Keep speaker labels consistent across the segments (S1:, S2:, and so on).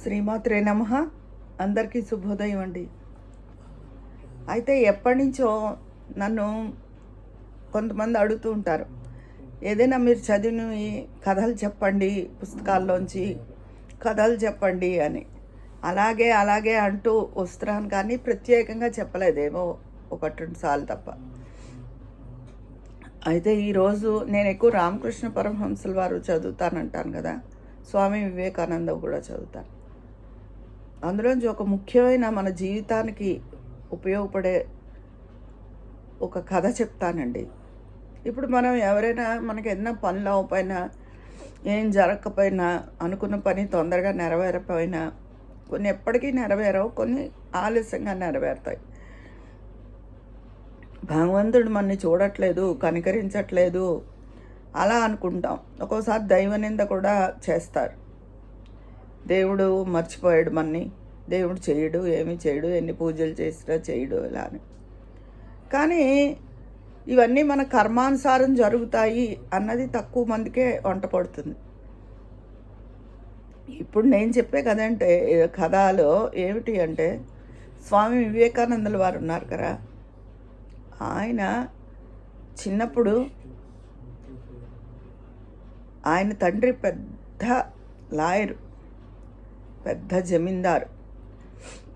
S1: శ్రీమాత్రే నమః. అందరికీ శుభోదయం అండి. అయితే ఎప్పటి నుంచో నన్ను కొంతమంది అడుగుతూ ఉంటారు, ఏదైనా మీరు చదివినవి కథలు చెప్పండి, పుస్తకాల్లోంచి కథలు చెప్పండి అని. అలాగే అలాగే అంటూ వస్తున్నాను, కానీ ప్రత్యేకంగా చెప్పలేదేమో ఒకటి రెండు సార్లు తప్ప. అయితే ఈరోజు నేను ఎక్కువ రామకృష్ణ పరమహంసుల వారు చదువుతానంటాను కదా, స్వామి వివేకానంద కూడా చదువుతాను. అందులోంచి ఒక ముఖ్యమైన మన జీవితానికి ఉపయోగపడే ఒక కథ చెప్తానండి. ఇప్పుడు మనం ఎవరైనా మనకి ఏదైనా పనులు అవ్వకపోయినా, ఏం జరగకపోయినా, అనుకున్న పని తొందరగా నెరవేరకపోయినా, కొన్ని ఎప్పటికీ నెరవేరవు, కొన్ని ఆలస్యంగా నెరవేరుతాయి. భగవంతుడు మనని చూడట్లేదు, కనికరించట్లేదు అలా అనుకుంటాం. ఒక్కోసారి దైవనింద కూడా చేస్తారు. దేవుడు మర్చిపోయాడు మనని, దేవుడు చేయడు, ఏమి చేయడు, ఎన్ని పూజలు చేసినా చేయడు ఇలా అని. కానీ ఇవన్నీ మన కర్మానుసారం జరుగుతాయి అన్నది తక్కువ మందికే వంట పడుతుంది. ఇప్పుడు నేను చెప్పే కథలో ఏమిటి అంటే, స్వామి వివేకానందుల వారు ఉన్నారు కదా, ఆయన చిన్నప్పుడు ఆయన తండ్రి పెద్ద లాయరు, పెద్ద జమీందారు.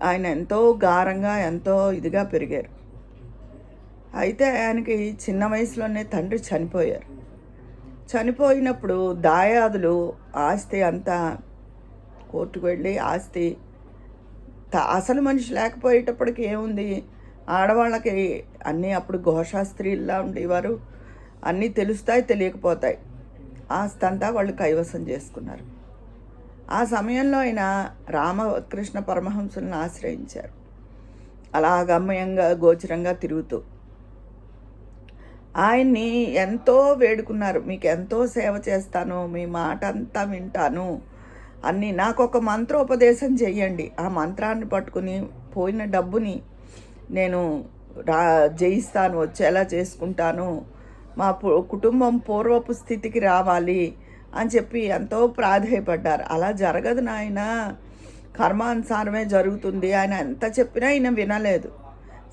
S1: ఆయన ఎంతో గారంగా ఎంతో ఇదిగా పెరిగారు. అయితే ఆయనకి చిన్న వయసులోనే తండ్రి చనిపోయారు. చనిపోయినప్పుడు దాయాదులు ఆస్తి అంతా కోర్టుకు వెళ్ళి ఆస్తి అసలు మనిషి లేకపోయేటప్పటికి ఏముంది, ఆడవాళ్ళకి అన్నీ అప్పుడు ఘోషాస్త్రీల్లా ఉండేవారు, అన్నీ తెలుస్తాయి తెలియకపోతాయి, ఆస్తి అంతా వాళ్ళు కైవసం చేసుకున్నారు. ఆ సమయంలో ఆయన రామకృష్ణ పరమహంసులను ఆశ్రయించారు, అలా గమ్యంగా గోచరంగా తిరుగుతూ. ఆయన్ని ఎంతో వేడుకున్నారు, మీకు ఎంతో సేవ చేస్తాను, మీ మాట అంతా వింటాను అన్నీ, నాకు ఒక మంత్రోపదేశం చెయ్యండి, ఆ మంత్రాన్ని పట్టుకుని పోయిన డబ్బుని నేను జయిస్తాను, వచ్చేలా చేసుకుంటాను, మా కుటుంబం పూర్వపు స్థితికి రావాలి అని చెప్పి ఎంతో ప్రాధేయపడ్డారు. అలా జరగదు నాయన, కర్మానుసారమే జరుగుతుంది. ఆయన ఎంత చెప్పినా ఆయన వినలేదు.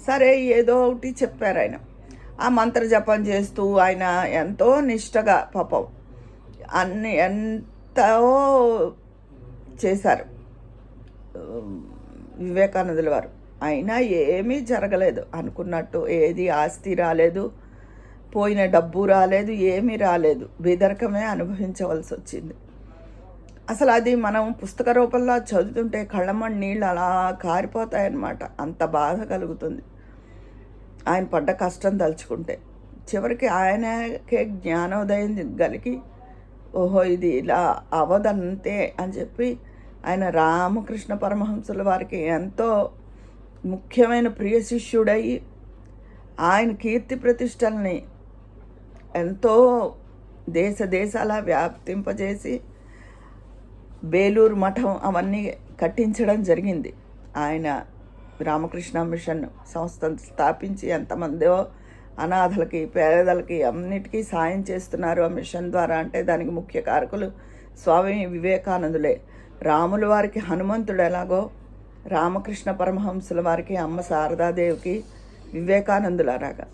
S1: సరే ఏదో ఒకటి చెప్పారు. ఆయన ఆ మంత్ర జపం చేస్తూ ఆయన ఎంతో నిష్టగా పాపం ఎంతో చేశారు వివేకానందుల వారు. అయినా ఏమీ జరగలేదు అనుకున్నట్టు. ఏది ఆస్తి రాలేదు, పోయిన డబ్బు రాలేదు, ఏమీ రాలేదు, బేదరికమే అనుభవించవలసి వచ్చింది. అసలు అది మనం పుస్తక రూపంలో చదువుతుంటే కళ్ళమ్మడి నీళ్ళు అలా కారిపోతాయన్నమాట, అంత బాధ కలుగుతుంది ఆయన పడ్డ కష్టం తలుచుకుంటే. చివరికి ఆయనకే జ్ఞానోదయం కలిగి, ఓహో ఇది ఇలా అవదంతే అని చెప్పి ఆయన రామకృష్ణ పరమహంసుల వారికి ఎంతో ముఖ్యమైన ప్రియ శిష్యుడయి ఆయన కీర్తి ప్రతిష్టల్ని ఎంతో దేశాల వ్యాప్తింపజేసి బేలూరు మఠం అవన్నీ కట్టించడం జరిగింది. ఆయన రామకృష్ణ మిషన్ సంస్థను స్థాపించి ఎంతమందో అనాథలకి, పేదలకి అన్నిటికీ సాయం చేస్తున్నారు ఆ మిషన్ ద్వారా. అంటే దానికి ముఖ్య కారకులు స్వామి వివేకానందులే. రాముల వారికి హనుమంతుడు ఎలాగో, రామకృష్ణ పరమహంసుల వారికి అమ్మ శారదాదేవికి వివేకానందులలాగా.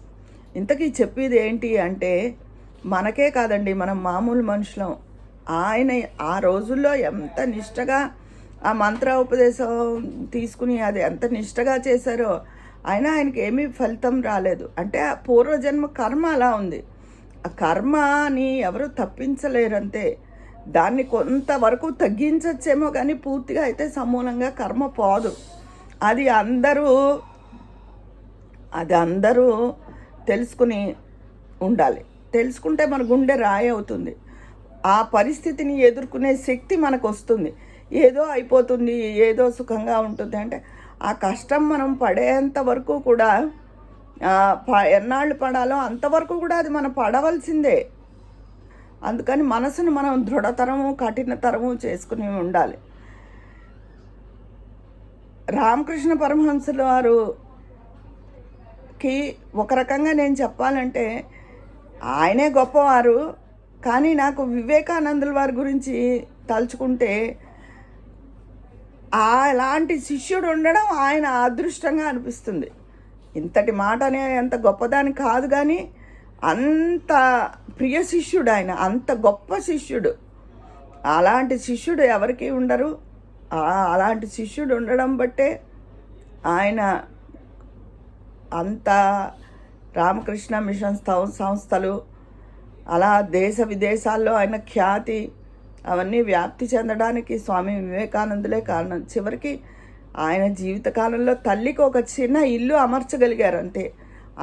S1: ఇంతకీ చెప్పేది ఏంటి అంటే, మనకే కాదండి, మనం మామూలు మనుషులం. ఆయన ఆ రోజుల్లో ఎంత నిష్టగా ఆ మంత్ర ఉపదేశం తీసుకుని అది ఎంత నిష్టగా చేశారో, అయినా ఆయనకి ఏమీ ఫలితం రాలేదు. అంటే ఆ పూర్వజన్మ కర్మ అలా ఉంది. ఆ కర్మని ఎవరు తప్పించలేరంతే. దాన్ని కొంతవరకు తగ్గించచ్చేమో, కానీ పూర్తిగా అయితే సమూలంగా కర్మ పోదు. అది అందరూ తెలుసుకుని ఉండాలి. తెలుసుకుంటే మన గుండె రాయి అవుతుంది. ఆ పరిస్థితిని ఎదుర్కొనే శక్తి మనకు వస్తుంది. ఏదో అయిపోతుంది, ఏదో సుఖంగా ఉంటుంది అంటే, ఆ కష్టం మనం పడేంత వరకు కూడా, ఎన్నాళ్ళు పడాలో అంతవరకు కూడా అది మనం పడవలసిందే. అందుకని మనసును మనం దృఢతరము, కఠినతరము చేసుకుని ఉండాలి. రామకృష్ణ పరమహంసుల వారుకి ఒక రకంగా నేను చెప్పాలంటే ఆయనే గొప్పవారు, కానీ నాకు వివేకానందుల వారి గురించి తలుచుకుంటే అలాంటి శిష్యుడు ఉండడం ఆయన అదృష్టంగా అనిపిస్తుంది. ఇంతటి మాట అనే అంత గొప్పదాని కాదు, కానీ అంత ప్రియ శిష్యుడు ఆయన, అంత గొప్ప శిష్యుడు. అలాంటి శిష్యుడు ఎవరికి ఉండరు. అలాంటి శిష్యుడు ఉండడం బట్టే ఆయన అంత రామకృష్ణ మిషన్ సంస్థలు, అలా దేశ విదేశాల్లో ఆయన ఖ్యాతి అవన్నీ వ్యాప్తి చెందడానికి స్వామి వివేకానందులే కారణం. చివరికి ఆయన జీవితకాలంలో తల్లికి ఒక చిన్న ఇల్లు అమర్చగలిగారు అంతే,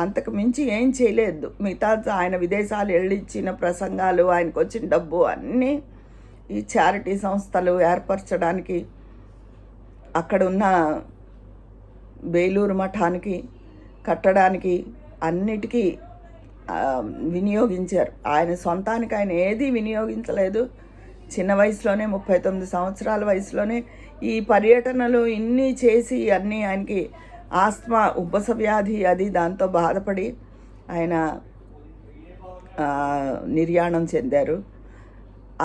S1: అంతకు మించి ఏం చేయలేదు. మిగతా ఆయన విదేశాలు వెళ్ళిచ్చిన ప్రసంగాలు, ఆయనకు వచ్చిన డబ్బు అన్నీ ఈ చారిటీ సంస్థలు ఏర్పరచడానికి, అక్కడున్న బేలూరు మఠానికి కట్టడానికి అన్నిటికీ వినియోగించారు. ఆయన సొంతానికి ఆయన ఏదీ వినియోగించలేదు. చిన్న వయసులోనే 39 సంవత్సరాల వయసులోనే ఈ పర్యటనలు ఇన్ని చేసి అన్నీ ఆయనకి ఆస్మా ఉబ్బస వ్యాధి అది దాంతో బాధపడి ఆయన నిర్యాణం చెందారు.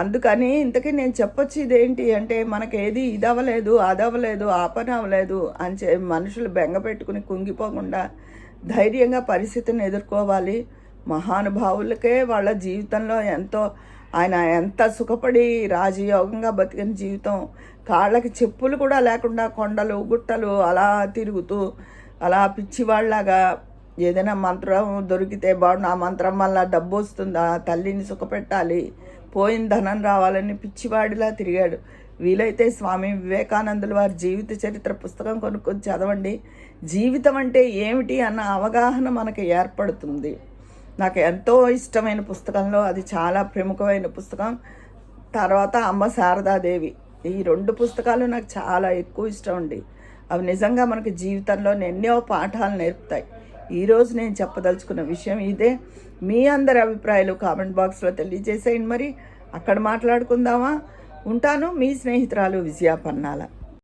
S1: అందుకని ఇంతకీ నేను చెప్పొచ్చు ఇదేంటి అంటే, మనకేది ఇది అవ్వలేదు, అది అవ్వలేదు, ఆ పని అవ్వలేదు అని మనుషులు బెంగ పెట్టుకుని కుంగిపోకుండా ధైర్యంగా పరిస్థితిని ఎదుర్కోవాలి. మహానుభావులకే వాళ్ళ జీవితంలో ఎంతో, ఆయన ఎంత సుఖపడి రాజయోగంగా బతికిన జీవితం, కాళ్ళకి చెప్పులు కూడా లేకుండా కొండలు గుట్టలు అలా తిరుగుతూ అలా పిచ్చివాళ్ళలాగా ఏదైనా మంత్రం దొరికితే బాగుండు, ఆ మంత్రం వల్ల డబ్బు వస్తుందా, తల్లిని సుఖపెట్టాలి, పోయిన ధనం రావాలని పిచ్చివాడిలా తిరిగాడు. వీలైతే స్వామి వివేకానందుల వారి జీవిత చరిత్ర పుస్తకం కొనుక్కొని చదవండి. జీవితం అంటే ఏమిటి అన్న అవగాహన మనకి ఏర్పడుతుంది. నాకు ఎంతో ఇష్టమైన పుస్తకంలో అది చాలా ప్రముఖమైన పుస్తకం. తర్వాత అమ్మ శారదాదేవి, ఈ 2 పుస్తకాలు నాకు చాలా ఎక్కువ ఇష్టం అండి. అవి నిజంగా మనకి జీవితంలో ఎన్నో పాఠాలు నేర్పుతాయి. ఈరోజు నేను చెప్పదలుచుకున్న విషయం ఇదే. మీ అందరి అభిప్రాయాలు కామెంట్ బాక్స్లో తెలియజేసేయండి. మరి అక్కడ మాట్లాడుకుందామా? ఉంటాను, మీ స్నేహితురాలు విజయ పన్నాల.